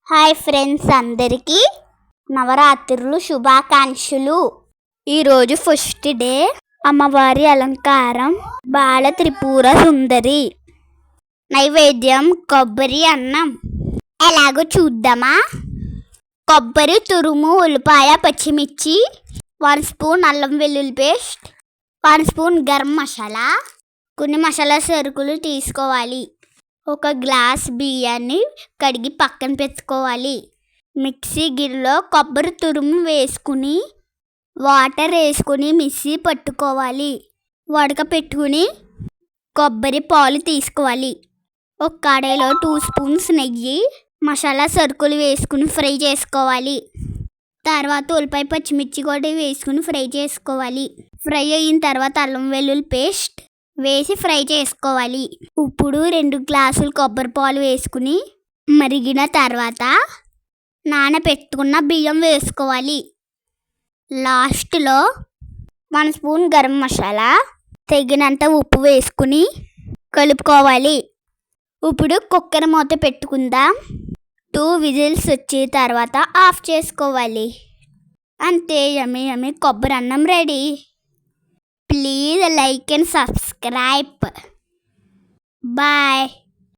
Hi friends, అందరికీ నవరాత్రులు శుభాకాంక్షలు. ఈరోజు ఫస్ట్ డే. అమ్మవారి అలంకారం బాల త్రిపుర సుందరి. నైవేద్యం కొబ్బరి అన్నం. ఎలాగో చూద్దామా. కొబ్బరి తురుము, ఉల్లిపాయ, పచ్చిమిర్చి, 1 స్పూన్ అల్లం వెల్లుల్లి పేస్ట్, 1 స్పూన్ గరం మసాలా, కొన్ని మసాలా సరుకులు తీసుకోవాలి. ఒక గ్లాస్ బియ్యాన్ని కడిగి పక్కన పెట్టుకోవాలి. మిక్సీ గిన్నెలో కొబ్బరి తురుము వేసుకుని వాటర్ వేసుకుని మిక్సీ పట్టుకోవాలి. పెట్టుకుని కొబ్బరి పాలు తీసుకోవాలి. ఒక కడాయిలో 2 స్పూన్స్ నెయ్యి, మసాలా సరుకులు వేసుకుని ఫ్రై చేసుకోవాలి. తర్వాత ఉల్లిపాయ, పచ్చిమిర్చి కూడా వేసుకుని ఫ్రై చేసుకోవాలి. ఫ్రై అయిన తర్వాత అల్లం వెల్లుల్లి పేస్ట్ వేసి ఫ్రై చేసుకోవాలి. ఇప్పుడు 2 గ్లాసులు కొబ్బరి పాలు వేసుకుని మరిగిన తర్వాత నానబెట్టుకున్న బియ్యం వేసుకోవాలి. లాస్ట్లో 1 స్పూన్ గరం మసాలా, తగినంత ఉప్పు వేసుకుని కలుపుకోవాలి. ఇప్పుడు కుక్కర్ మూత పెట్టుకుందాం. 2 విజిల్స్ వచ్చిన తర్వాత ఆఫ్ చేసుకోవాలి. అంతే, యమ్మీ యమ్మీ కొబ్బరి అన్నం ready. Please like and subscribe. Bye.